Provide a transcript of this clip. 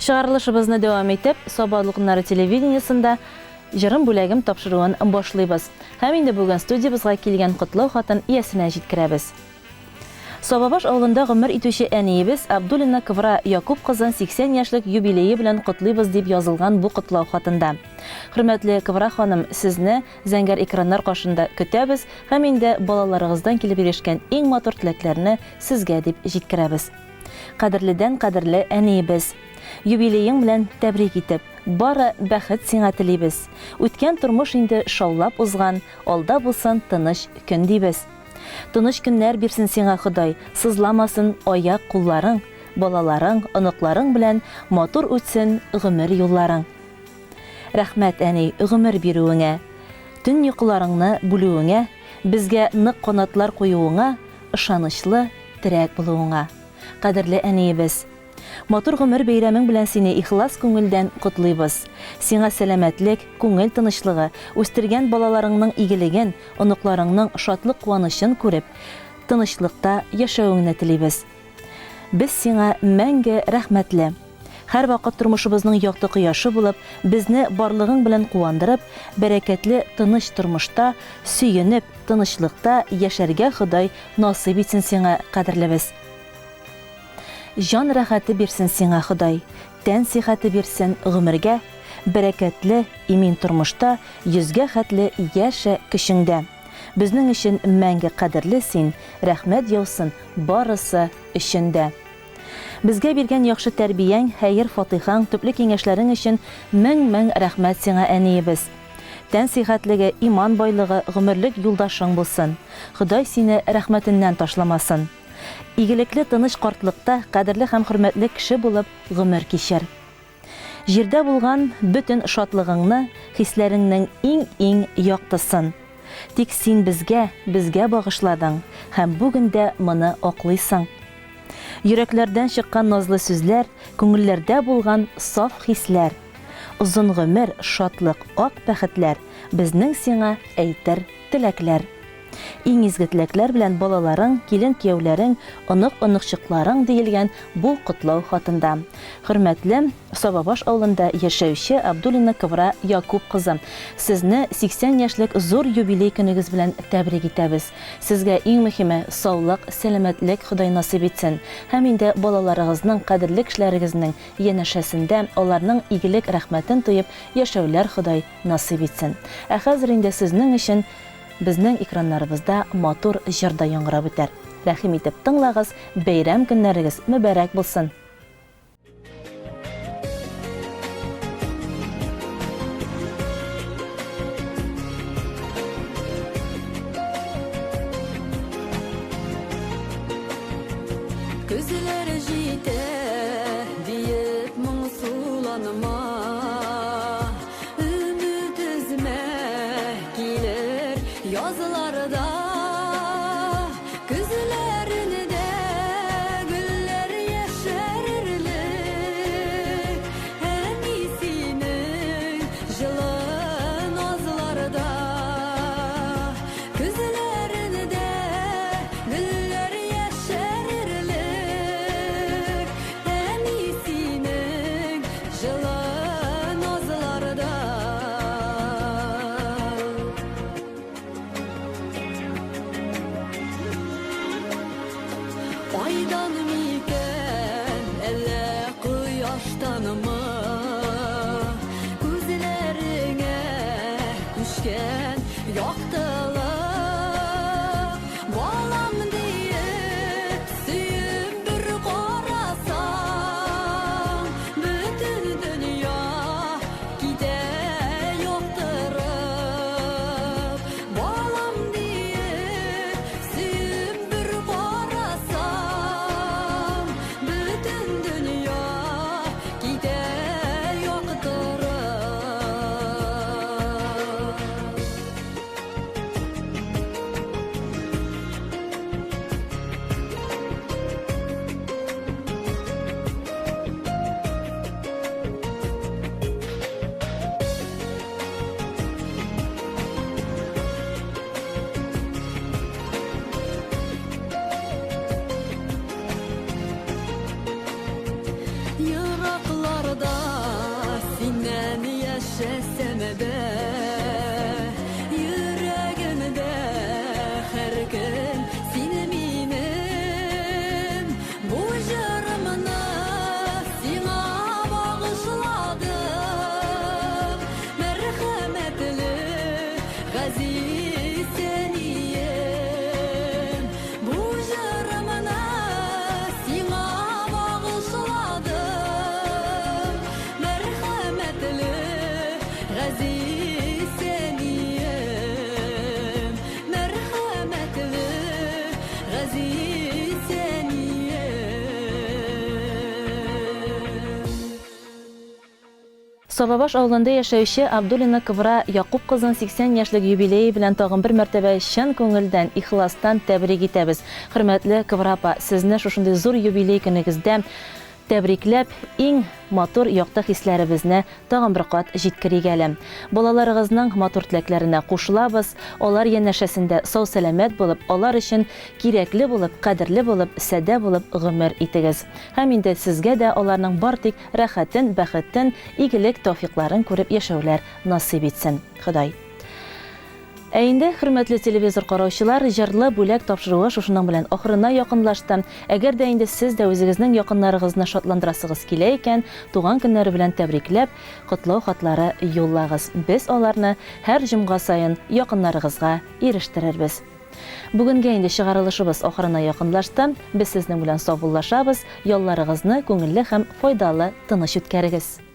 Чыгарылышыбызны дәвам итеп, Сабадлык көннәре телевидениесында җырым бүләгем тапшыруын башлыйбыз. Һәм инде бүген студиябызга килгән котлау хатын иясенә җиткерәбез. Сабабаш авылында гомер итүче әниебез Абдуллина Кывра Якуб кызын 80 яшьлек юбилее белән котлыйбыз дип язылган бу котлау хатында. Хөрмәтле Кывра ханым, сезне зәңгәр экраннар каршында көтәбез һәм инде балаларыгыздан килеп ирешкән иң матур теләкләрне сезгә дип җиткерәбез. Кадерледән кадерле әниебез, юбилеең белән тәбрик итеп, бары бәхет сиңа телибез. Үткән тормыш инде шаулап узган, алда булсын тыныч көн дибез. Тыныч көннәр бирсен сиңа Ходай, сызламасын аяк кулларың, балаларың, оныкларың белән матур үтсен гомер юлларың. Рәхмәт әни, гомер бирүеңә, төн йокыларыңны бүлүеңә, безгә нык канатлар куюыңа, ышанычлы терәк булуыңа. Кадерле әниебез, матур гомер бәйрәмең белән сине ихлас күңелдән котлыйбыз. Сиңа сәламәтлек, күңел тынычлыгы, үстергән балаларыңның игелеген, оныкларыңның шатлык куанычын күреп, тынычлыкта яшәүеңне телибез. Без сиңа мәңге рәхмәтле. Һәр вакыт тормышыбызның якты кояшы булып, безне барлыгың белән куандырып, бәрәкәтле тыныч тормышта, сөенеп, тынычлыкта яшәргә Ходай насыйп итсен сиңа, кадерлебез. Жан рәхәте бирсен сиңа Ходай, тән сихәте бирсен гомергә, бәрәкәтле имин тормышта, йөзгә хәтле яшә көчеңдә. Безнең өчен мәңге кадерле син, рәхмәт яусын барысы өчендә. Безгә биргән яхшы тәрбияң, хәер фатихаң, төпле киңәшләрең өчен мең рәхмәт сиңа әниебез. Тән сихәтлеге, иман байлыгы, гомерлек юлдашың булсын. Ходай сине рәхмәтеннән ташламасын. Игелекле тыныч картлыкта кадерле һәм хөрмәтле кеше булып гомер кичер. Җирдә булган бөтен шатлыгыңны, хисләреңнең иң яктысын. Тик син безгә багышладың һәм бүген дә моны аклыйсың. Йөрәкләрдән чыккан назлы сүзләр, күңелләрдә булган саф хисләр. Узын гомер, шатлык, ак бәхетләр, безнең сиңа әйтер теләкләр. Иң изге теләкләр белән балаларың, килен кияүләрең, онык-оныкчыкларың диелгән бу котлау хатында. Хөрмәтле Сабабаш авылында яшәүче Абдуллина Кывра Якуб кызы, сезне 80 яшьлек зур юбилей көнегез белән тәбрик итәбез. Сезгә иң мөһиме саулык, сәламәтлек Ходай насыйп итсен. Һәм инде балаларыгызның, кадерле кешеләрегезнең янәшәсендә аларның игелек рәхмәтен тоеп яшәүләр Ходай насыйп итсен. Ә хәзер инде сезнең өчен безнең экраннарыбызда матур җырда яңгырап үтәр. Рәхим итеп тыңлагыз, бәйрәм көннәрегез мөбарәк булсын. Күзләре җитә диеп моңсуланыма, өмет үзмә килер язларда, күзләрендә гөлләр яшәрерлек, әни синең җылы назларда, күзләрендә гөлләр яшәрерлек, әни синең җылы назларда. Айдан микән, әллә кояштанмы, күзләреңә күчкән яктылык, балам диеп сөеп бер карасаң, бөтен дөнья китә яктырып, балам диеп сөеп бер карасаң, бөтен дөнья китә Yollarda sinden yaşasam da yüreğimde her gün seni miyim bu jarımını sana bağışladım merhametli gazi seniyim bu jarımını sana bağışladım merhametli gazi seniyim merhametli gazi seniyim. Sobabaş avlunda yaşayışı Abdulina Kıvra Yakup kızın 80 yaşlık юбилейi bilen tağın bir mertebe şen көңелдән, ихластан тәбрик итәбез. Хөрмәтле Кывра апа, сезне шушындый зур юбилей көнегездә тәбрикләп, иң матур якты хисләребезне тагын бер кат җиткерик әле. Балаларыгызның матур теләкләренә кушылабыз. Алар янәшәсендә сау-сәламәт булып, алар өчен кирәкле булып, кадерле булып, сәдә булып гомер итегез. Һәм инде сезгә дә аларның бар тик рәхәтен, бәхетен, игелек, тауфикларын күреп яшәүләр насыйп итсен. Ходай. Ә инде, хөрмәтле телевизор караучылар, җырлы бүләк тапшыруы шушының белән ахырына якынлашты. Әгәр дә инде сез дә үзегезнең якыннарыгызны шатландырасыгыз килә икән, туган көннәре белән тәбрикләп, котлау хатлары юллагыз. Без аларны һәр җомга сайын якыннарыгызга ирештерербез. Бүгенгә инде чыгарылышыбыз ахырына якынлашты. Без сезнең белән саубуллашабыз. Ялларыгызны күңелле һәм файдалы тыныч үткәрегез.